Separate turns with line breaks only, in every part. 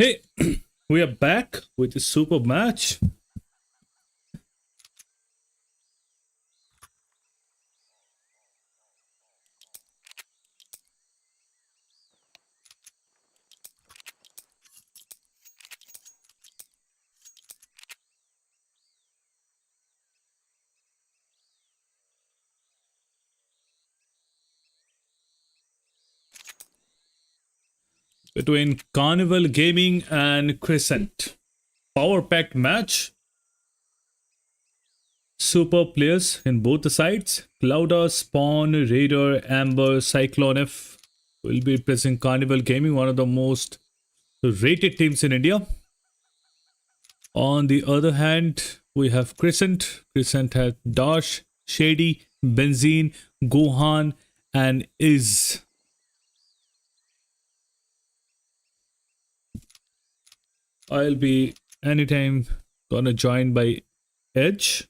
Hey, we are back with a super match. Between Carnival Gaming and Crescent. Power packed match. Super players in both the sides. Clouda, Spawn, Raider, Amber, Cyclone F will be representing Carnival Gaming, one of the most rated teams in India. On the other hand, we have Crescent. Crescent has Dash, Shady, Benzene, Gohan, and Iz. I'll be anytime gonna join by Edge.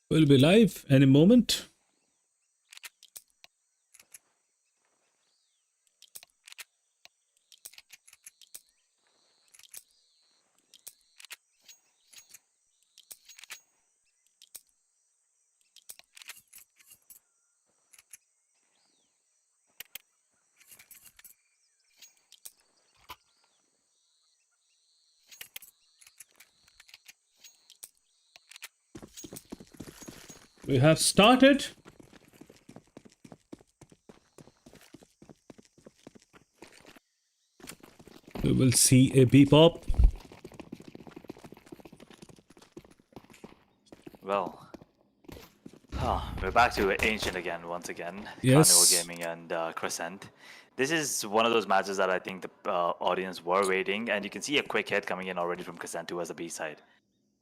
Will be live any moment. We have started. We will see a beep up.
Well, we're back to Ancient again, once again.
Yes.
Carnival Gaming and Crescent. This is one of those matches that I think the audience were waiting, and you can see a quick hit coming in already from Crescent 2 as a B-side.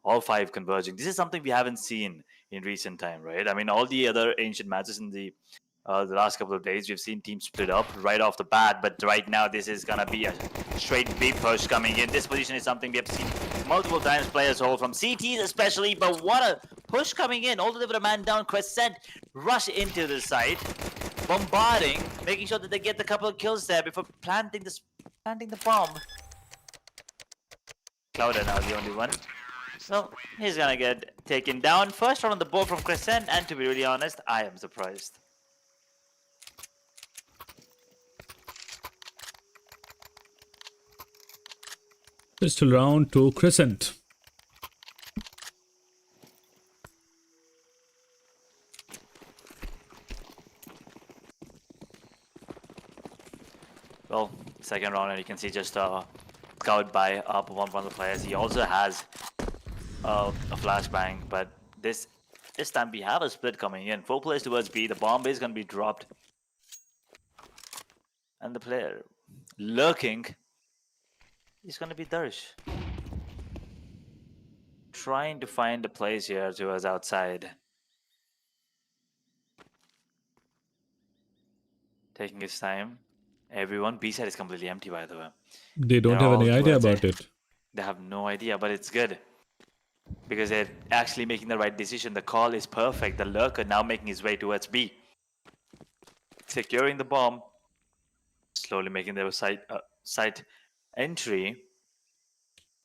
All five converging. This is something we haven't seen in recent time, right? I mean, all the other Ancient matches in the last couple of days, we've seen teams split up right off the bat, but right now this is going to be a straight B push coming in. This position is something we have seen multiple times players hold from CTs especially, but what a push coming in. All the way with a man down, Crescent rush into the site, bombarding, making sure that they get the couple of kills there before planting the bomb. Clouda now the only one. So he's gonna get taken down. First round on the board from Crescent, and to be really honest, I am surprised.
Pistol round to Crescent.
Well, second round, and you can see just scout by up one of the players. He also has a flashbang, but this time we have a split coming in. 4 players towards B. The bomb is gonna be dropped, and the player lurking is gonna be Darsh, trying to find a place here towards outside. Taking his time. Everyone, B side is completely empty, by the way.
They don't
They're
have any
all
idea
towards
about it.
They have no idea, but it's good. because they're actually making the right decision. The call is perfect. The lurker now making his way towards B, securing the bomb, slowly making their site entry.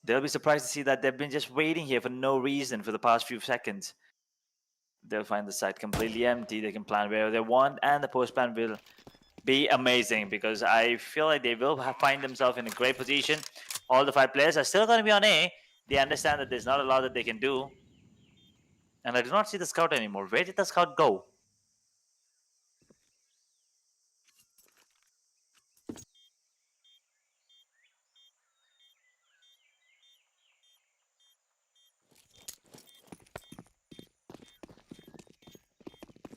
They'll be surprised to see that they've been just waiting here for no reason for the past few seconds. They'll find the site completely empty. They can plan wherever they want, and the post plan will be amazing because I feel like they will find themselves in a great position. All the 5 players are still going to be on A. They understand that there's not a lot that they can do. And I do not see the scout anymore. Where did the scout go?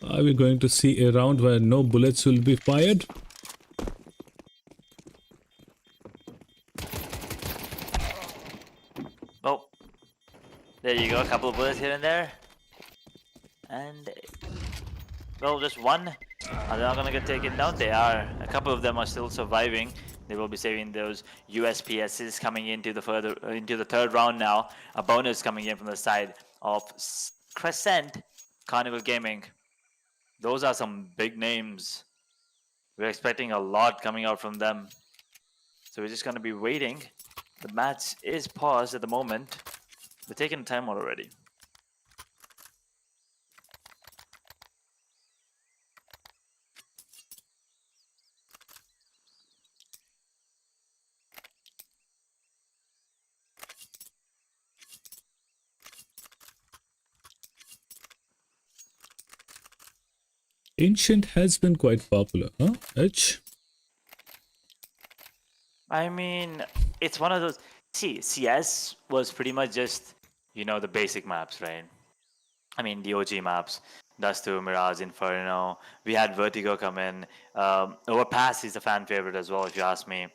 Are we going to see a round where no bullets will be fired?
Oh, there you go. A couple of bullets here and there. And, well, just one. Are they not going to get taken down? They are. A couple of them are still surviving. They will be saving those USPSs coming into the third round now. A bonus coming in from the side of Crescent, Carnival Gaming. Those are some big names. We're expecting a lot coming out from them. So we're just going to be waiting. The match is paused at the moment. We're taking time already.
Ancient has been quite popular, huh? H?
I mean, it's one of those. See, CS was pretty much just, the basic maps, right? I mean, the OG maps. Dust 2, Mirage, Inferno. We had Vertigo come in. Overpass is a fan favorite as well, if you ask me.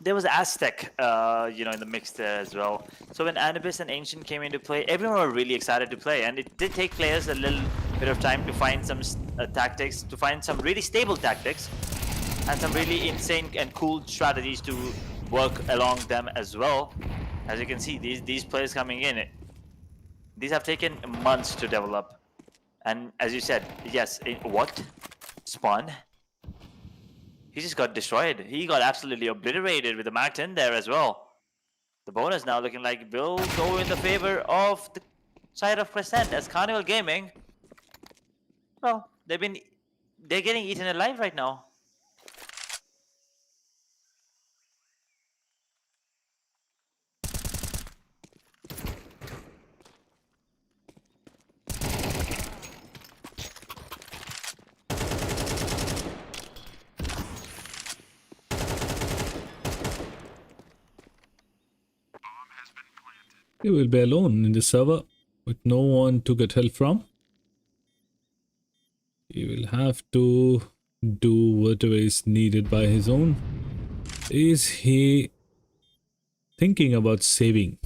There was Aztec, in the mix there as well. So when Anubis and Ancient came into play, everyone were really excited to play. And it did take players a little bit of time to find some tactics, to find some really stable tactics, and some really insane and cool strategies to work along them as well. As you can see, these players coming in, these have taken months to develop. And as you said, yes, what? Spawn? He just got destroyed. He got absolutely obliterated with the Mac 10 there as well. The bonus now looking like will go in the favor of the side of Crescent as Carnival Gaming. Well, they're getting eaten alive right now.
He will be alone in the server with no one to get help from. He will have to do whatever is needed by his own. Is he thinking about saving?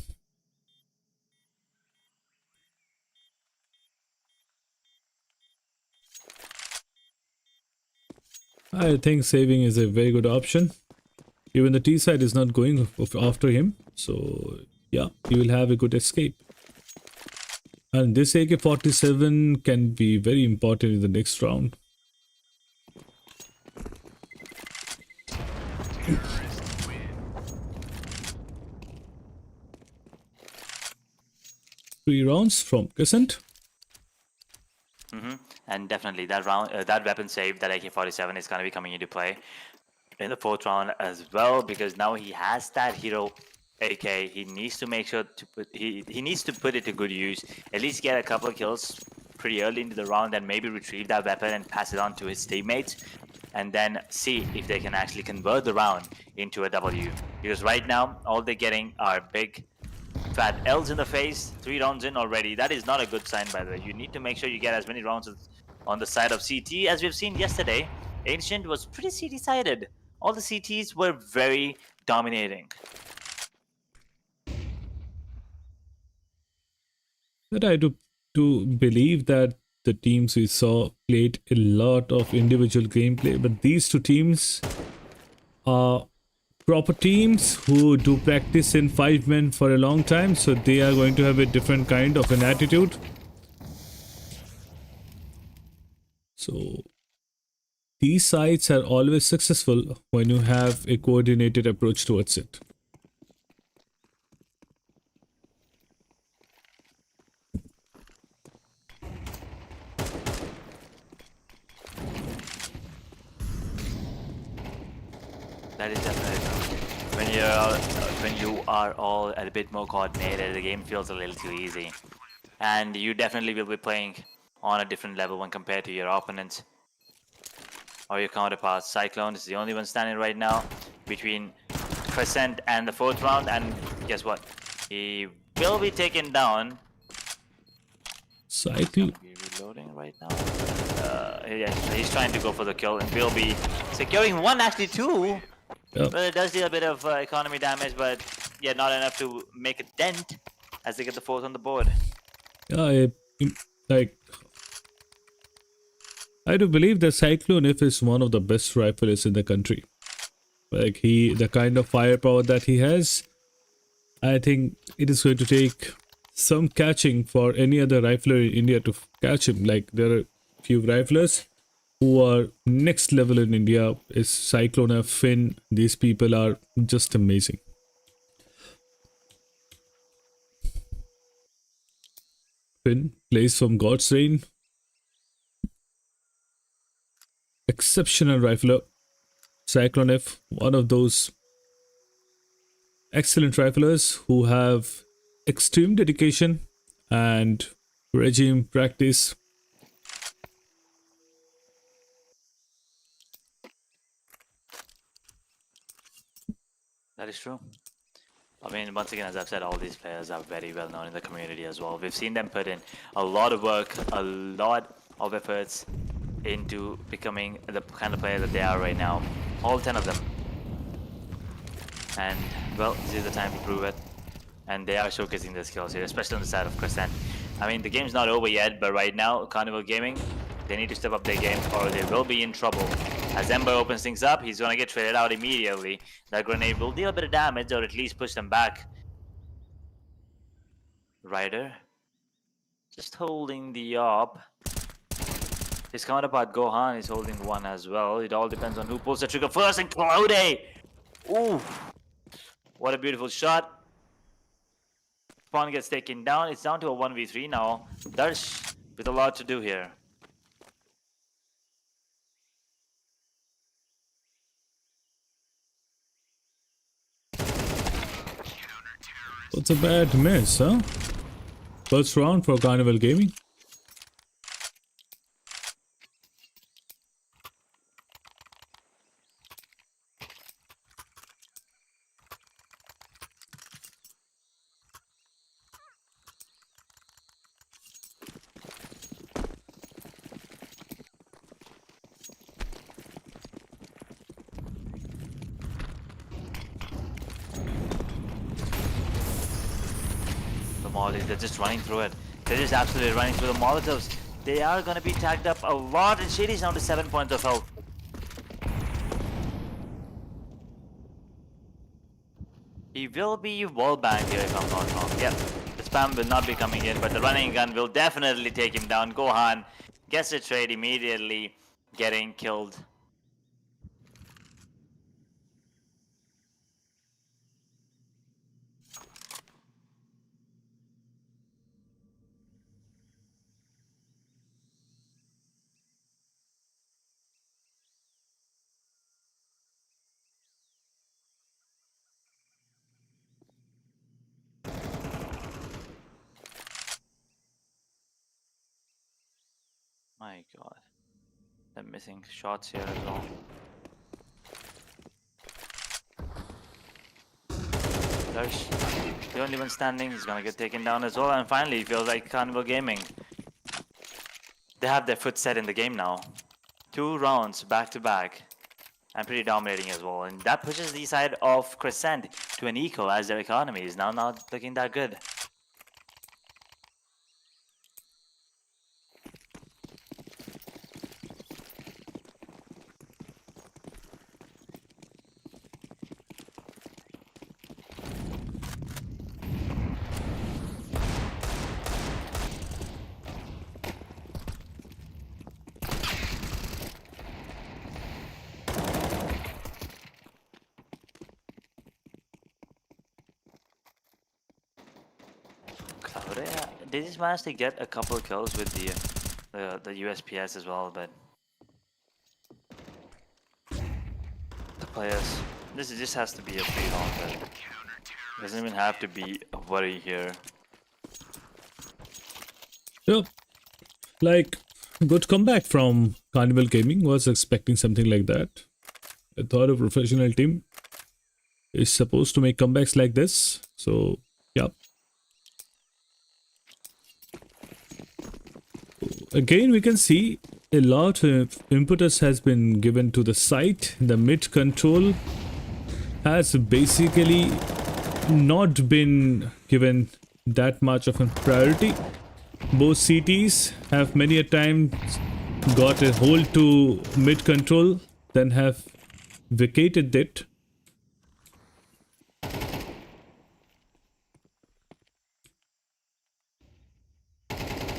I think saving is a very good option. Even the T side is not going after him. So yeah, he will have a good escape. And this AK-47 can be very important in the next round. Three rounds from Crescent.
And definitely that round, that weapon save, that AK-47 is going to be coming into play in the fourth round as well, because now he has that hero AK. He needs to make sure to he needs to put it to good use. At least get a couple of kills pretty early into the round, and maybe retrieve that weapon and pass it on to his teammates, and then see if they can actually convert the round into a W. Because right now, all they're getting are big fat L's in the face. 3 rounds in already. That is not a good sign, by the way. You need to make sure you get as many rounds on the side of CT as we've seen yesterday. Ancient was pretty CT sided. All the CTs were very dominating.
But I do believe that the teams we saw played a lot of individual gameplay, but these two teams are proper teams who do practice in 5 men for a long time, so they are going to have a different kind of an attitude. So these sites are always successful when you have a coordinated approach towards it.
That is definitely true. When you are all a bit more coordinated, the game feels a little too easy, and you definitely will be playing on a different level when compared to your opponents or your counterparts. Cyclone is the only one standing right now between Crescent and the fourth round, and guess what? He will be taken down. He's
Cycle.
gonna be reloading right now. Yeah, he's trying to go for the kill and will be securing one, actually two.
Yeah,
Well, it does deal a bit of economy damage, but yeah, not enough to make a dent as they get the fourth on the board.
yeah. Like I do believe that Cyclone if is one of the best rifles in the country. Like the kind of firepower that he has, I think it is going to take some catching for any other rifler in India to catch him. Like there are few riflers who are next level in India. Is Cyclone, Finn. These people are just amazing. Finn plays from God's Reign. Exceptional rifler. Cyclone F, one of those excellent riflers who have extreme dedication and regime practice.
That is true. I mean, once again, as I've said, all these players are very well known in the community as well. We've seen them put in a lot of work, a lot of efforts into becoming the kind of player that they are right now. All 10 of them. And, well, this is the time to prove it. And they are showcasing their skills here, especially on the side of Crescent. I mean, the game's not over yet, but right now, Carnival Gaming, they need to step up their game or they will be in trouble. As Ember opens things up, he's going to get traded out immediately. That grenade will deal a bit of damage or at least push them back. Ryder just holding the op. His counterpart Gohan is holding one as well. It all depends on who pulls the trigger first, and Cloudy! Ooh! What a beautiful shot. Spawn gets taken down. It's down to a 1v3 now. Darsh with a lot to do here.
It's a bad miss, huh? First round for Carnival Gaming.
The Molotovs, they're just running through it. They're just absolutely running through the Molotovs. They are going to be tagged up a lot, and Shady's down to 7 points of health. He will be wallbanged here if I'm not wrong. Yep, the spam will not be coming in, but the running gun will definitely take him down. Gohan gets the trade immediately, getting killed. My god. They're missing shots here as well. Darsh, the only one standing, is gonna get taken down as well. And finally, it feels like Carnival Gaming, they have their foot set in the game now. 2 rounds back to back. And pretty dominating as well. And that pushes the side of Crescent to an equal as their economy is now not looking that good. They just managed to get a couple of kills with the USPS as well, but the players. This has to be a free round, but doesn't even have to be a worry here.
Yeah, like good comeback from Carnival Gaming. Was expecting something like that. I thought a professional team is supposed to make comebacks like this. So yeah. Again, we can see a lot of impetus has been given to the site. The mid control has basically not been given that much of a priority. Both CTs have many a time got a hold to mid control, then have vacated it.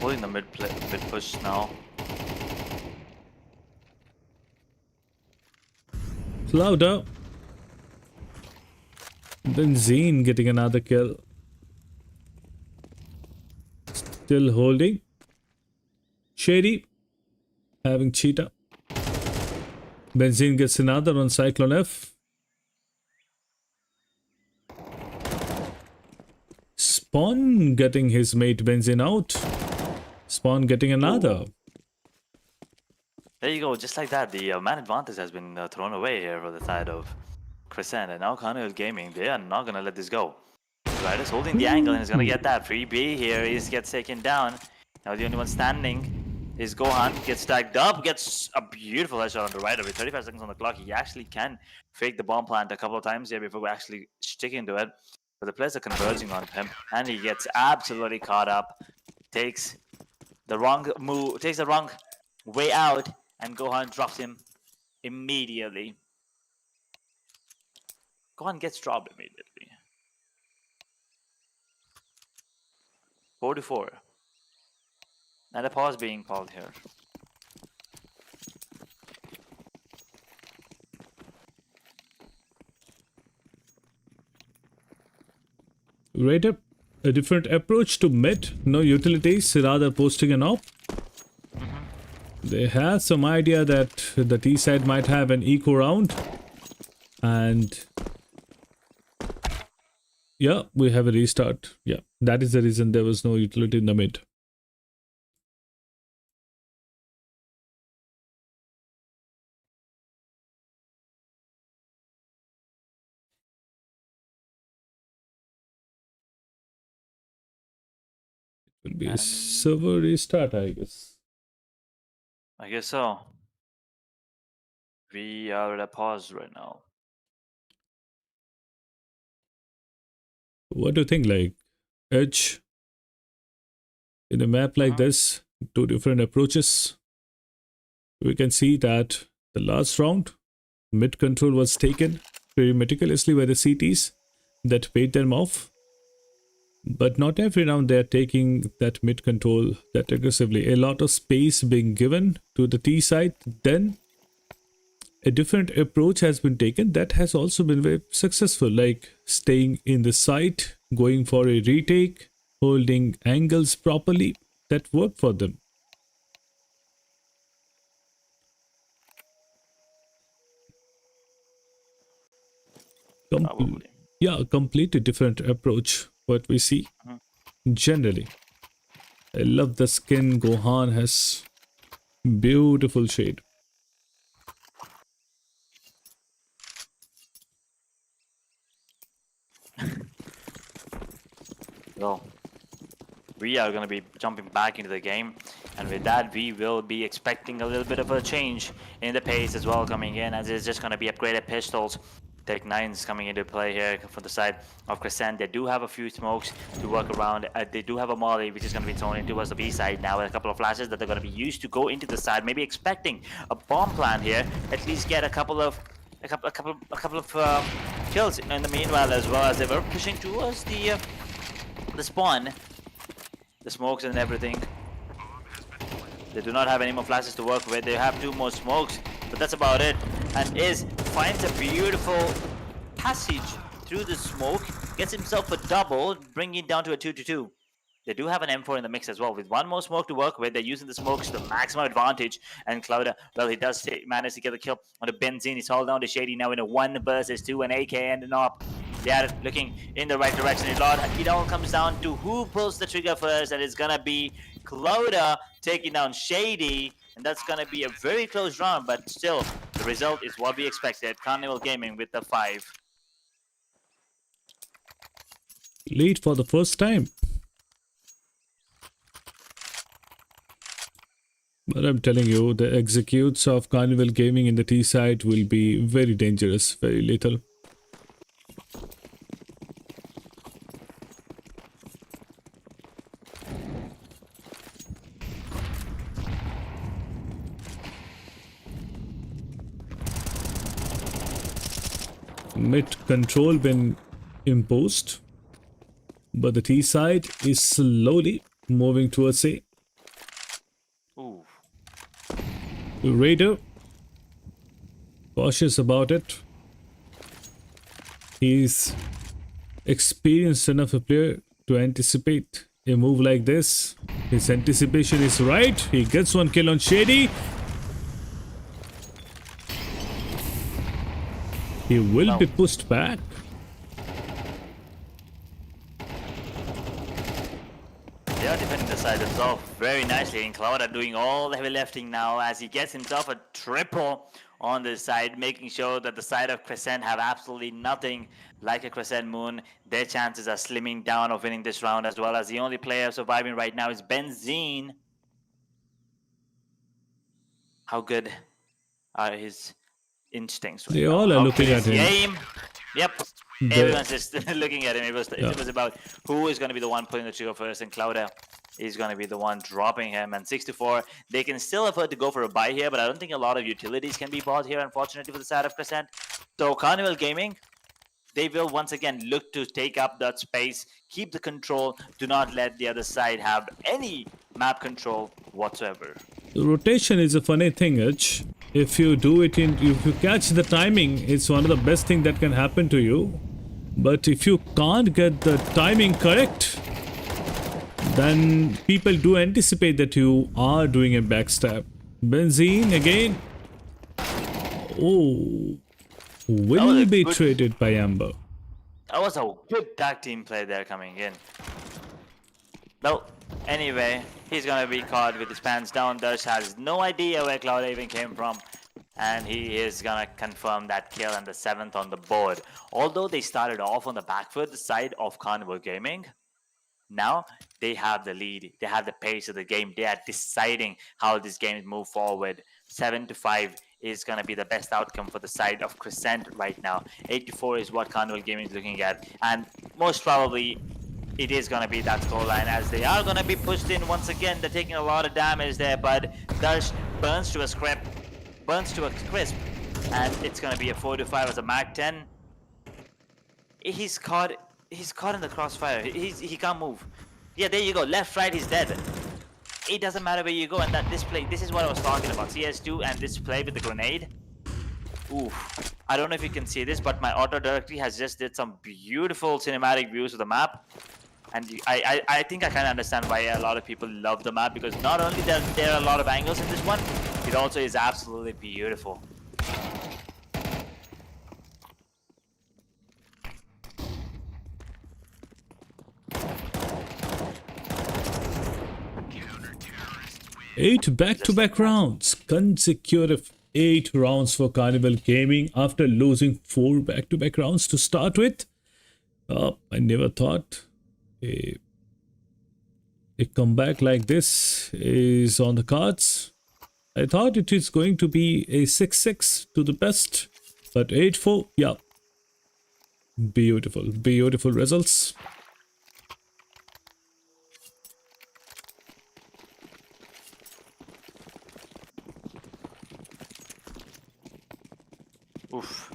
Holding the mid push now.
Louder. Then Zane getting another kill. Still holding. Shady having cheetah. Benzene gets another on Cyclone F. Spawn getting his mate Benzene out. Spawn getting another.
There you go, just like that. The man advantage has been thrown away here for the side of Crescent, and now Carnival Gaming, they are not gonna let this go. Right, is holding the angle and is gonna get that free B here. He gets taken down. Now the only one standing is Gohan. Gets tagged up, gets a beautiful headshot on the right with 35 seconds on the clock. He actually can fake the bomb plant a couple of times here before actually sticking to it. But the players are converging on him, and he gets absolutely caught up. Takes the wrong move, takes the wrong way out, and Gohan drops him immediately. Gohan gets dropped immediately. 44. And a pause being called here.
Right up. A different approach to mid. No utilities, rather posting an op. They have some idea that the T side might have an eco round. And yeah, we have a restart. Yeah, that is the reason there was no utility in the mid. It will be a server restart, I guess.
I guess so. We are at a pause right now.
What do you think? Like Edge in a map like this, two different approaches. We can see that the last round, mid control was taken very meticulously by the CTs that paid them off. But not every round they are taking that mid control that aggressively. A lot of space being given to the T side. Then a different approach has been taken that has also been very successful, like staying in the site, going for a retake, holding angles properly. That worked for them. Yeah, a completely different approach what we see generally. I love the skin. Gohan has beautiful shade.
Well, we are going to be jumping back into the game, and with that we will be expecting a little bit of a change in the pace as well coming in, as it's just going to be upgraded pistols. Tech 9's coming into play here from the side of Crescent. They do have a few smokes to work around. They do have a molly which is going to be thrown into towards the B side now, with a couple of flashes that they're going to be used to go into the side, maybe expecting a bomb plant here, at least get a couple of kills in the meanwhile, as well as they were pushing towards the spawn, the smokes and everything. They do not have any more flashes to work with. They have 2 more smokes, but that's about it. And finds a beautiful passage through the smoke, gets himself a double, bringing it down to a 2-2. They do have an M4 in the mix as well. With one more smoke to work with, they're using the smokes to the maximum advantage. And Clouda, well, he does manage to get the kill on the Benzene. He's all down to Shady now in a 1 versus 2, an AK and an op. They are looking in the right direction. It all comes down to who pulls the trigger first, and it's gonna be Clouda taking down Shady, and that's gonna be a very close round, but still, the result is what we expected. Carnival Gaming with the 5.
Lead for the first time. But I'm telling you, the executes of Carnival Gaming in the T side will be very dangerous, very little. Mid control been imposed, but the T side is slowly moving towards A.
Ooh.
Raider, cautious about it. He's experienced enough a player to anticipate a move like this. His anticipation is right. He gets one kill on Shady. He will be pushed back.
They are defending the side themselves very nicely, and Clouda doing all the heavy lifting now as he gets himself a triple on this side, making sure that the side of Crescent have absolutely nothing like a Crescent Moon. Their chances are slimming down of winning this round, as well as the only player surviving right now is Benzene. How good are his instincts right
They
now?
all are
How
looking
good
at
is the
him.
aim? Yep. Everyone's just looking at him. It was about who is going to be the one putting the trigger first, and Clouda is going to be the one dropping him. And 64, they can still afford to go for a buy here, but I don't think a lot of utilities can be bought here, unfortunately, for the side of Crescent. So Carnival Gaming, they will once again look to take up that space, keep the control, do not let the other side have any map control whatsoever.
The rotation is a funny thing, Edge. If you do it if you catch the timing, it's one of the best things that can happen to you. But if you can't get the timing correct, then people do anticipate that you are doing a backstab. Benzene again. Oh, will be traded by Amber.
That was a good tag team play there coming in. Well, anyway, he's gonna be caught with his pants down. Dash has no idea where Clouda even came from. And he is gonna confirm that kill and the 7th on the board. Although they started off on the back foot, the side of Carnival Gaming, now they have the lead. They have the pace of the game. They are deciding how this game move forward. 7-5 is gonna be the best outcome for the side of Crescent right now. 8-4 is what Carnival Gaming is looking at, and most probably it is gonna be that scoreline as they are gonna be pushed in once again. They're taking a lot of damage there, but Dash burns to a crisp, and it's gonna be a 4-5 as a Mag 10. He's caught in the crossfire. He can't move. Yeah, there you go. Left, right, he's dead. It doesn't matter where you go, and that display. This is what I was talking about. CS2 and this play with the grenade. Oof. I don't know if you can see this, but my auto directory has just did some beautiful cinematic views of the map. And I think I kind of understand why a lot of people love the map, because not only there are a lot of angles in this one, it also is absolutely beautiful.
Eight back-to-back rounds. Consecutive 8 rounds for Carnival Gaming after losing 4 back-to-back rounds to start with. I never thought a comeback like this is on the cards. I thought it is going to be a 6-6 to the best, but 8-4, yeah. Beautiful, beautiful results.
Oof.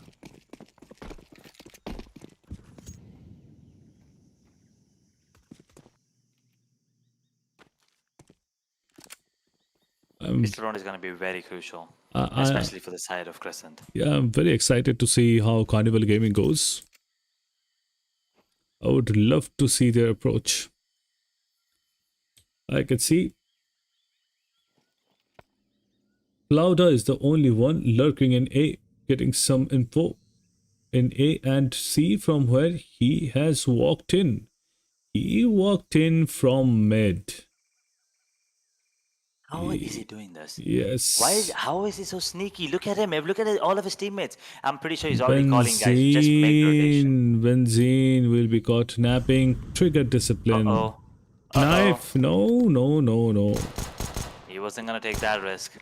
This round is going to be very crucial, especially for the side of Crescent.
Yeah, I'm very excited to see how Carnival Gaming goes. I would love to see their approach. I can see Clouda is the only one lurking in A, getting some info in A and C from where he has walked in. He walked in from mid.
How is he doing this?
Yes.
How is he so sneaky? Look at him. Look at all of his teammates. I'm pretty sure he's already calling guys. Just make the rotation.
Benzene will be caught napping. Trigger discipline.
Uh-oh. Uh-oh.
Knife. No, no, no, no.
He wasn't gonna take that risk.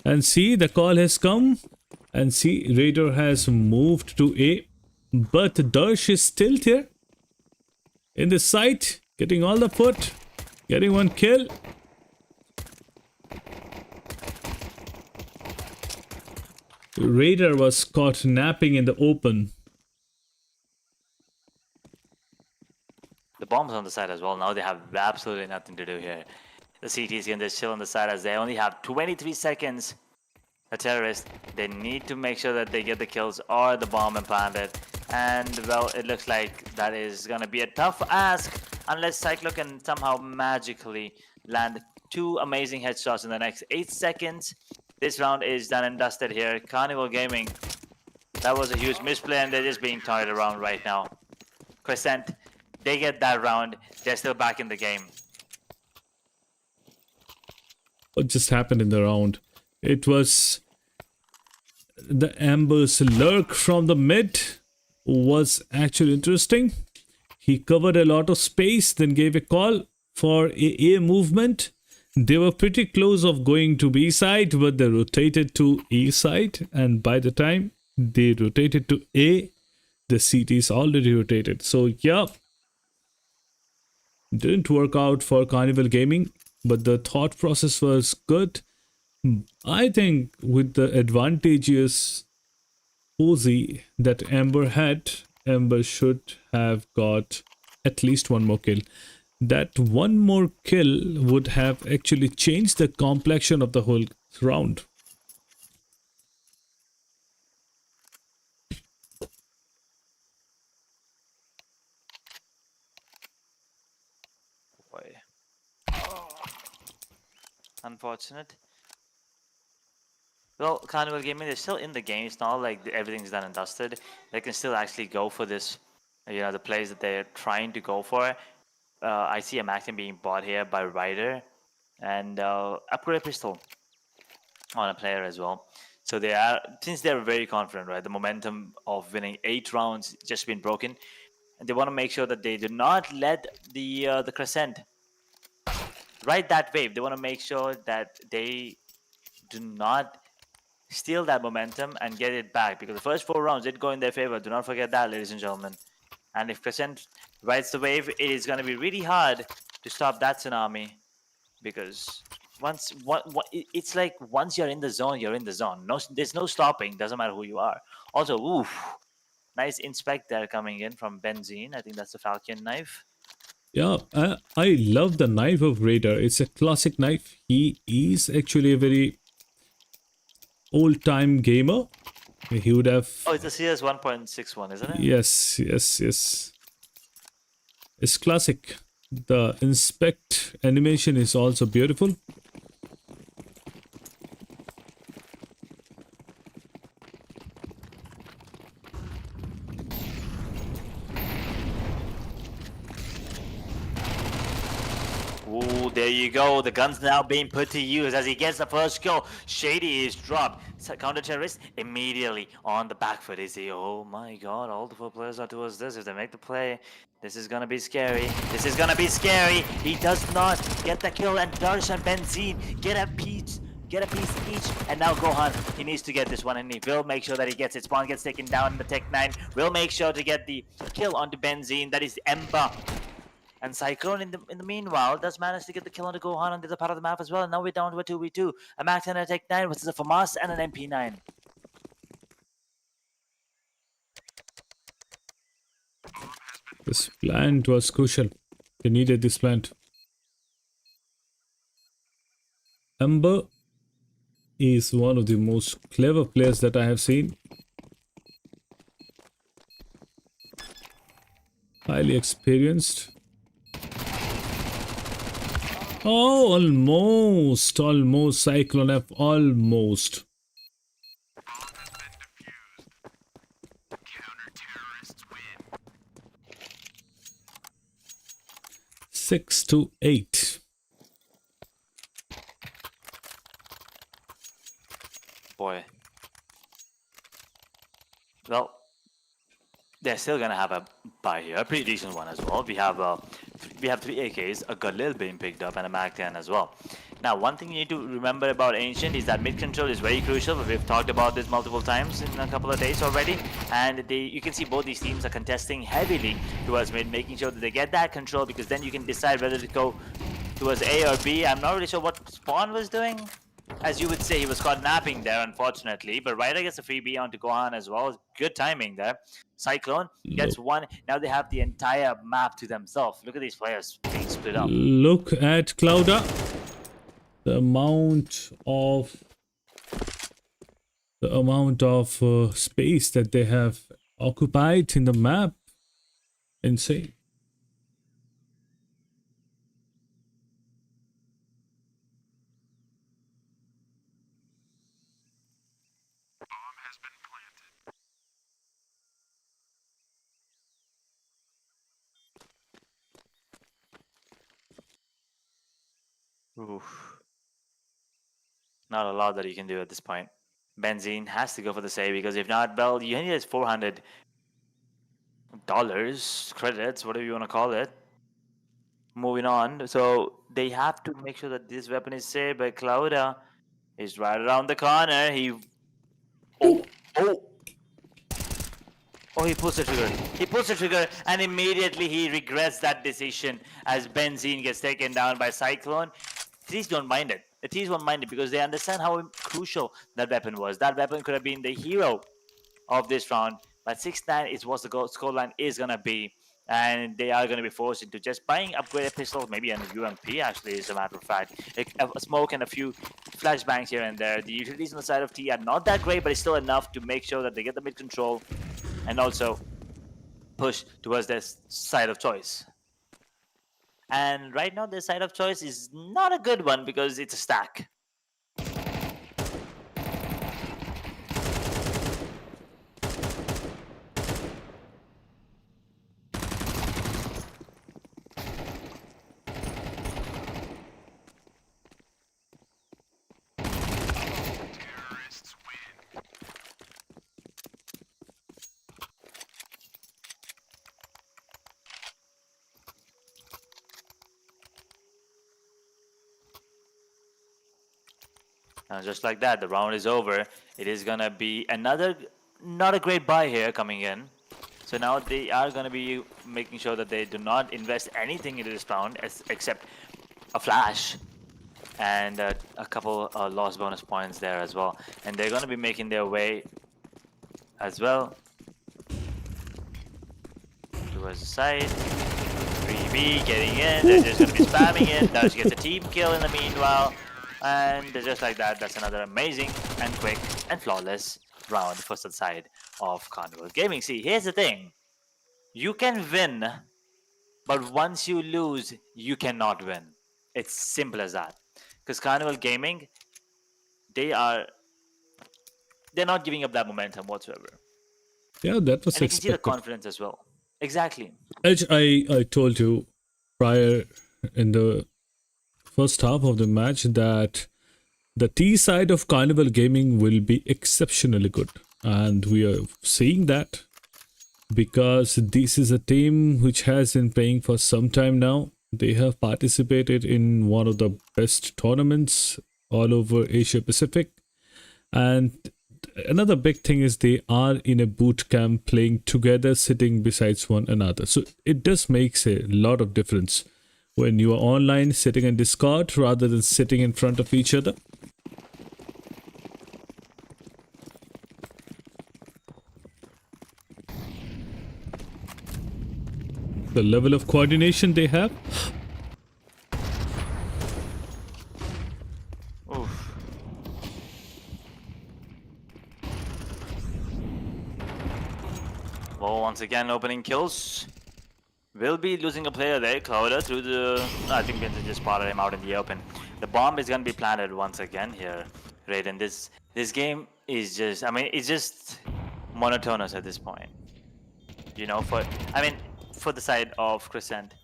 And see, the call has come. And see, Raider has moved to A. But Darsh is still there. In the site. Getting all the foot. Getting one kill. Raider was caught napping in the open.
The bomb's on the side as well. Now they have absolutely nothing to do here. The CTs can just chill on the side as they only have 23 seconds. A terrorist, they need to make sure that they get the kills or the bomb implanted. And well, it looks like that is gonna be a tough ask unless Cyclo can somehow magically land 2 amazing headshots in the next 8 seconds. This round is done and dusted here. Carnival Gaming, that was a huge misplay and they're just being tied around right now. Crescent, they get that round. They're still back in the game.
What just happened in the round? It was the Amber's lurk from the mid was actually interesting. He covered a lot of space, then gave a call for A movement. They were pretty close of going to B side, but they rotated to E side. And by the time they rotated to A, the CT is already rotated. So yeah, didn't work out for Carnival Gaming, but the thought process was good. I think with the advantageous Uzi that Amber had, Amber should have got at least one more kill. That one more kill would have actually changed the complexion of the whole round.
Boy. Unfortunate. Well, Carnival Gaming, they're still in the game. It's not like everything's done and dusted. They can still actually go for this, the plays that they're trying to go for. I see a Maxim being bought here by Ryder and upgrade pistol on a player as well. So they are, since they're very confident, right? The momentum of winning 8 rounds just been broken, and they want to make sure that they do not let the Crescent ride that wave. They want to make sure that they do not steal that momentum and get it back, because the first 4 rounds did go in their favor. Do not forget that, ladies and gentlemen. And if Crescent rides the wave, it is going to be really hard to stop that tsunami, because it's like once you're in the zone, you're in the zone. No, there's no stopping. Doesn't matter who you are. Also, oof, nice inspect there coming in from Benzene. I think that's the Falcon knife.
Yeah, I love the knife of Raider. It's a classic knife. He is actually a very old-time gamer. He would have...
Oh, it's a CS 1.61, isn't it?
Yes, yes, yes. It's classic. The inspect animation is also beautiful.
Ooh, there you go. The gun's now being put to use as he gets the first kill. Shady is dropped. Counter-terrorist immediately on the back foot. Is he? Oh my god, all the 4 players are towards this. If they make the play, this is gonna be scary. This is gonna be scary. He does not get the kill, and Darsh and Benzene get a piece each. And now Gohan, he needs to get this one, and he will make sure that he gets it. Spawn gets taken down in the Tech 9. Will make sure to get the kill onto Benzene. That is Ember. And Cyclone, in the meanwhile, does manage to get the kill on the Gohan on the other part of the map as well. And now we're down to a 2v2. A Max and a Tech 9 versus a FAMAS and an MP9.
This plant was crucial. They needed this plant. Ember is one of the most clever players that I have seen. Highly experienced. Oh, almost Cyclone F, almost. 6-8.
Boy. Well, they're still gonna have a buy here, a pretty decent one as well. We have 3 AKs, a Galil being picked up, and a Mag 10 as well. Now, one thing you need to remember about Ancient is that mid control is very crucial. We've talked about this multiple times in a couple of days already, and you can see both these teams are contesting heavily towards mid, making sure that they get that control, because then you can decide whether to go towards A or B. I'm not really sure what Spawn was doing. As you would say, he was caught napping there, unfortunately. But Ryder gets a free B onto Gohan as well. Good timing there. Cyclone gets one. Now they have the entire map to themselves. Look at these players being split up.
Look at Clouda. The amount of space that they have occupied in the map. Insane.
Oof. Not a lot that you can do at this point. Benzene has to go for the save, because if not, well, you only has $400 credits, whatever you want to call it. Moving on, so they have to make sure that this weapon is saved. But Clouda is right around the corner. Oh, he pulls the trigger. He pulls the trigger, and immediately he regrets that decision as Benzene gets taken down by Cyclone. Thieves don't mind it. The Thieves won't mind it because they understand how crucial that weapon was. That weapon could have been the hero of this round, but 6-9 is what the scoreline is going to be. And they are going to be forced into just buying upgraded pistols, maybe an UMP actually, as a matter of fact. A smoke and a few flashbangs here and there. The utilities on the side of T are not that great, but it's still enough to make sure that they get the mid control and also push towards their side of choice. And right now, their side of choice is not a good one because it's a stack. And just like that, the round is over. It is going to be another, not a great buy here coming in. So now they are going to be making sure that they do not invest anything into this round except a flash and a couple lost bonus points there as well. And they're going to be making their way as well towards the side. 3B getting in. They're just going to be spamming it. Dutch gets a team kill in the meanwhile. And just like that, that's another amazing and quick and flawless round for the side of Carnival Gaming. See, here's the thing. You can win, but once you lose, you cannot win. It's simple as that. Because Carnival Gaming, they're not giving up that momentum whatsoever.
Yeah, that was
and you can see the
expected.
confidence as well. Exactly.
As I told you prior in the first half of the match that the T side of Carnival Gaming will be exceptionally good, and we are seeing that because this is a team which has been playing for some time now. They have participated in one of the best tournaments all over Asia Pacific, and another big thing is they are in a boot camp playing together, sitting besides one another. So it does makes a lot of difference when you are online sitting in Discord rather than sitting in front of each other. The level of coordination they have.
Oof. Well, once again, opening kills. Will be losing a player there. Clouder through the. I think Vincent just spotted him out in the open. The bomb is gonna be planted once again here, Raiden. This game is just. I mean, it's just monotonous at this point. You know, for the side of Crescent,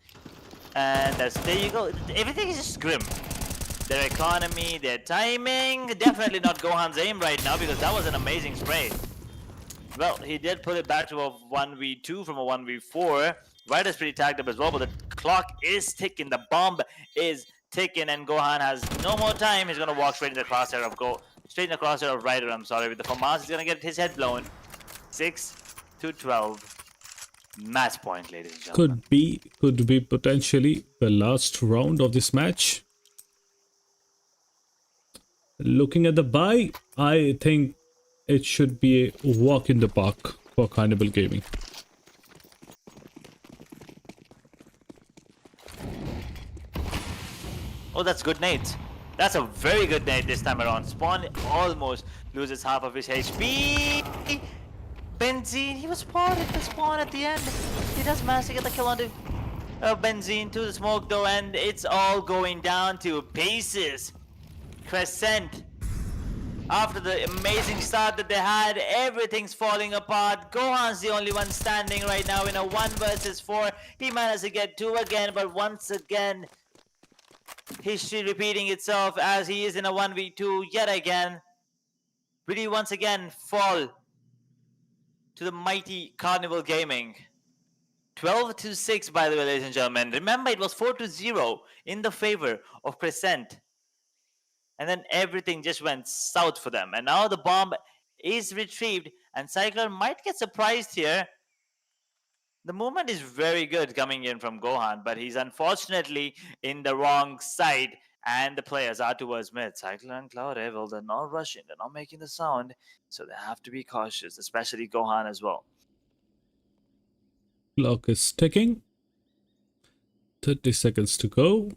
and there you go. Everything is just grim. Their economy, their timing. Definitely not Gohan's aim right now because that was an amazing spray. Well, he did put it back to a 1v2 from a 1v4. Right is pretty tagged up as well, but the clock is ticking. The bomb is ticking, and Gohan has no more time. He's gonna walk straight in the crosshair of Ryder. I'm sorry, with the FAMAS, he's gonna get his head blown. 6-12, match point, ladies and gentlemen.
Could be potentially the last round of this match. Looking at the buy, I think it should be a walk in the park for Carnival Gaming.
Oh, that's good nades. That's a very good nade this time around. Spawn almost loses half of his HP. Benzene, he was spotted the spawn at the end. He does manage to get the kill onto Benzene to the smoke though, and it's all going down to pieces. Crescent, after the amazing start that they had, everything's falling apart. Gohan's the only one standing right now in a 1 versus 4. He managed to get 2 again, but once again, history repeating itself as he is in a 1v2 yet again. Will he once again fall to the mighty Carnival Gaming? 12-6, by the way, ladies and gentlemen. Remember, it was 4-0 in the favor of Crescent. And then everything just went south for them. And now the bomb is retrieved, and Cyclone might get surprised here. The movement is very good coming in from Gohan, but he's unfortunately in the wrong side, and the players are towards mid. Cyclone and Cloud Evil, they're not rushing, they're not making the sound, so they have to be cautious, especially Gohan as well.
Clock is ticking. 30 seconds to go.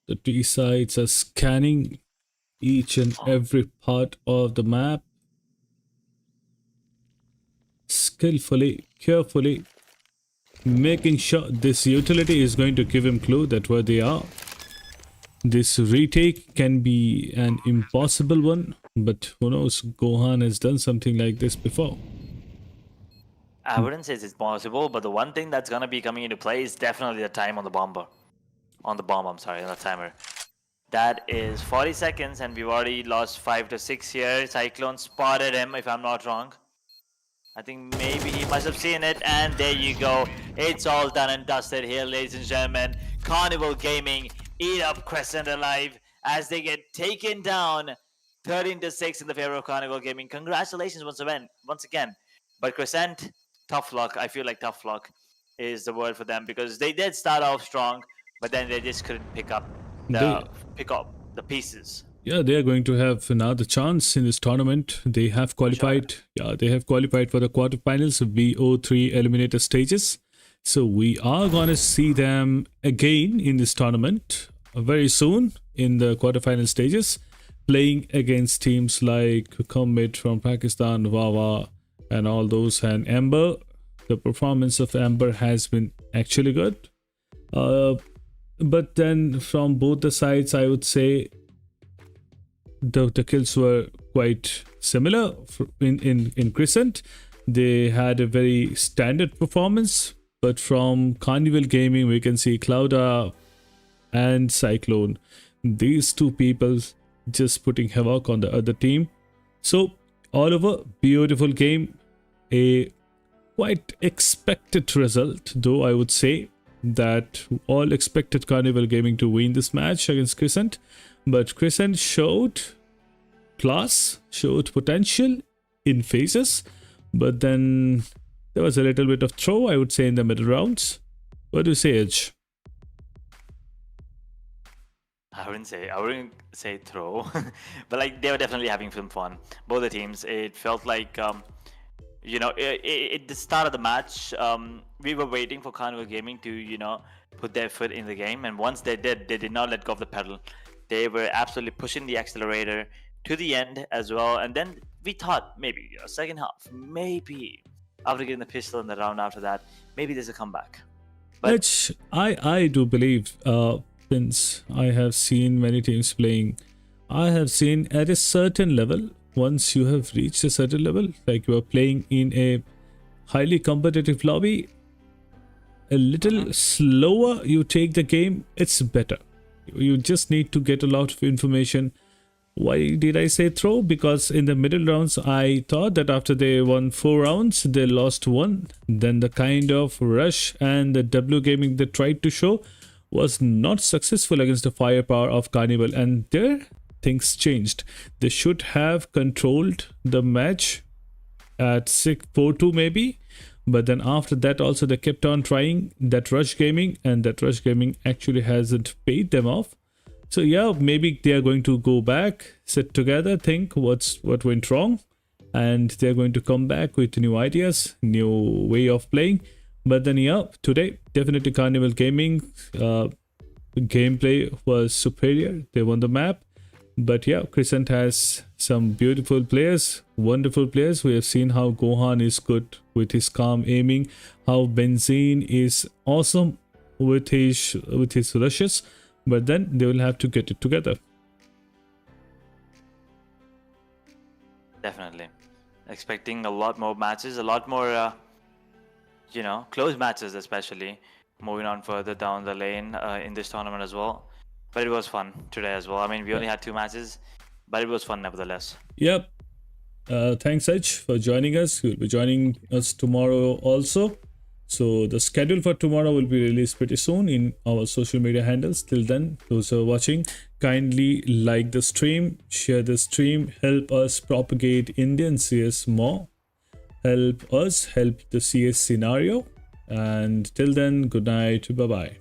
The T sides are scanning each and every part of the map. Skillfully, carefully, making sure this utility is going to give him clue that where they are. This retake can be an impossible one, but who knows, Gohan has done something like this before.
I wouldn't say it's possible, but the one thing that's going to be coming into play is definitely the time on the bomber. On the bomb, I'm sorry, on the timer. That is 40 seconds, and we've already lost 5-6 here. Cyclone spotted him, if I'm not wrong. I think maybe he must have seen it, and there you go. It's all done and dusted here, ladies and gentlemen. Carnival Gaming eat up Crescent alive as they get taken down 13-6 in the favor of Carnival Gaming. Congratulations once again. But Crescent, tough luck. I feel like tough luck is the word for them, because they did start off strong, but then they just couldn't pick up the pieces.
Yeah, they are going to have another chance in this tournament. They have qualified. Sure. Yeah, they have qualified for the quarterfinals of BO3 eliminator stages. So we are going to see them again in this tournament very soon in the quarterfinal stages, playing against teams like Commit from Pakistan, Wawa, and all those, and Amber. The performance of Amber has been actually good. But then from both the sides, I would say the kills were quite similar. In Crescent, they had a very standard performance, but from Carnival Gaming, we can see Clouda and Cyclone, these two people just putting havoc on the other team. So all over, beautiful game, a quite expected result, though I would say that all expected Carnival Gaming to win this match against Crescent, but Crescent showed class, showed potential in phases, but then there was a little bit of throw, I would say, in the middle rounds. What do you say, Edge?
I wouldn't say throw, but like they were definitely having some fun. Both the teams. It felt like you know, at the start of the match, we were waiting for Carnival Gaming to, you know, put their foot in the game. And once they did not let go of the pedal. They were absolutely pushing the accelerator to the end as well. And then we thought maybe second half, maybe after getting the pistol in the round after that, maybe there's a comeback. But
Which I do believe, since I have seen many teams playing, I have seen at a certain level, once you have reached a certain level, like you are playing in a highly competitive lobby, a little slower you take the game, it's better. You just need to get a lot of information. Why did I say throw? Because in the middle rounds, I thought that after they won 4 rounds, they lost 1. Then the kind of rush and the W gaming they tried to show was not successful against the firepower of Carnival. And there, things changed. They should have controlled the match at 4-2 maybe. But then after that also they kept on trying that rush gaming, and that rush gaming actually hasn't paid them off. So yeah, maybe they are going to go back, sit together, think what went wrong, and they're going to come back with new ideas, new way of playing. But then yeah, today definitely Carnival Gaming gameplay was superior. They won the map. But yeah, Crescent has some beautiful players, wonderful players. We have seen how Gohan is good with his calm aiming, how Benzene is awesome with his rushes. But then they will have to get it together.
definitely expecting a lot more matches, a lot more, close matches, especially moving on further down the lane in this tournament as well. But it was fun today as well. I mean, we only had 2 matches, but it was fun nevertheless.
Yep. Thanks, Edge, for joining us. You'll be joining us tomorrow also. So the schedule for tomorrow will be released pretty soon in our social media handles. Till then, those who are watching, kindly like the stream, share the stream, help us propagate Indian CS more, help us help the CS scenario. And till then, good night, bye bye.